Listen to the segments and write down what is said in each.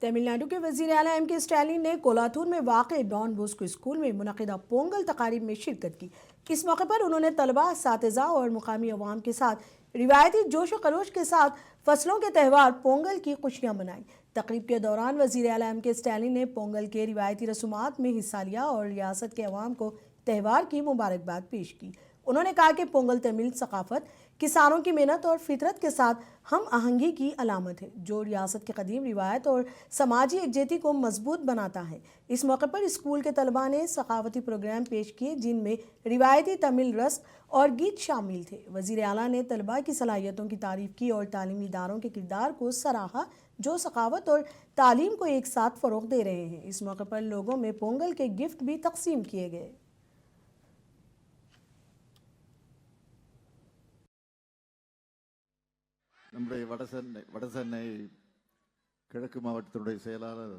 तमिलनाडु के वज़ीर आला एम के स्टालिन ने कोलाथूर में वाक़ डॉन बॉस्को स्कूल में मुनक़िदा पोंगल तकारीब में शिरकत की। इस मौके पर उन्होंने तलबा, असातिज़ा और मुकामी अवाम के साथ रिवायती जोश व खरोश के साथ फसलों के त्यौहार पोंगल की खुशियाँ मनाई। तकरीब के दौरान वज़ीर आला एम के स्टालिन ने पोंगल के रिवायती रसूमात में हिस्सा लिया और रियासत के अवाम को त्यौहार की मुबारकबाद पेश की। उन्होंने कहा कि पोंगल तमिल सकाफत, किसानों की मेहनत और फितरत के साथ हम आहंगी की अलामत है, जो रियासत की कदीम रिवायत और समाजी एकजुटती को मजबूत बनाता है। इस मौके पर स्कूल के तलबा ने सकाफती प्रोग्राम पेश किए, जिनमें रिवायती तमिल रस्म और गीत शामिल थे। वज़ीर आला ने तलबा की सलाहियतों की तारीफ की और तालीमी इदारों के किरदार को सराहा, जो सखावत और तालीम को एक साथ फ़रोग़ दे रहे हैं। इस मौके पर लोगों में पोंगल के गिफ्ट भी तकसीम किए गए। நம்முடைய வடசென்னை கிழக்கு மாவட்டத்தினுடைய செயலாளர்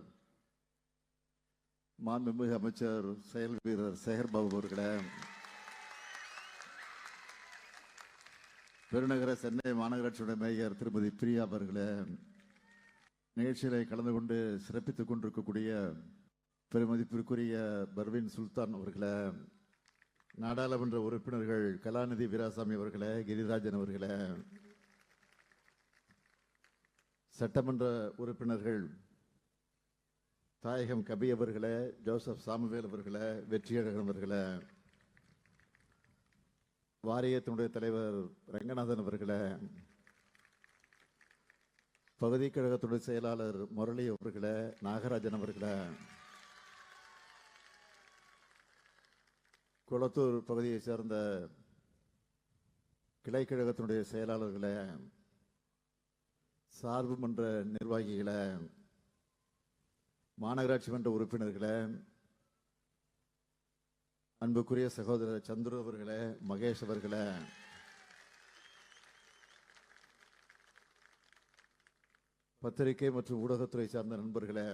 மாண்புமிகு அமைச்சர் செயல் வீரர் சேகர் பாபு அவர்களே, பெருநகர சென்னை மாநகராட்சியுடைய மேயர் திருமதி பிரியா அவர்களே, நிகழ்ச்சியிலே கலந்து கொண்டு சிறப்பித்துக் கொண்டிருக்கக்கூடிய பெருமதிப்பிற்குரிய பர்வீன் சுல்தான் அவர்களே, நாடாளுமன்ற உறுப்பினர்கள் கலாநிதி வீராசாமி அவர்களே, கிரிராஜன் அவர்களே, சட்டமன்ற உறுப்பினர்கள் தாயகம் கபி அவர்களே, ஜோசப் சாமுவேல் அவர்களே, வெற்றியழகன் அவர்களே, வாரியத்தினுடைய தலைவர் ரங்கநாதன் அவர்களே, பகுதி கழகத்துடைய செயலாளர் முரளி அவர்களே, நாகராஜன் அவர்களே, குளத்தூர் பகுதியை சேர்ந்த கிளை கழகத்தினுடைய செயலாளர்களே, சார்பு மன்ற நிர்வாகிகளே, மாநகராட்சி மன்ற உறுப்பினர்களே, அன்புக்குரிய சகோதரர் சந்துரு அவர்களே, மகேஷ் அவர்களே, பத்திரிகை மற்றும் ஊடகத்துறை சார்ந்த நண்பர்களே,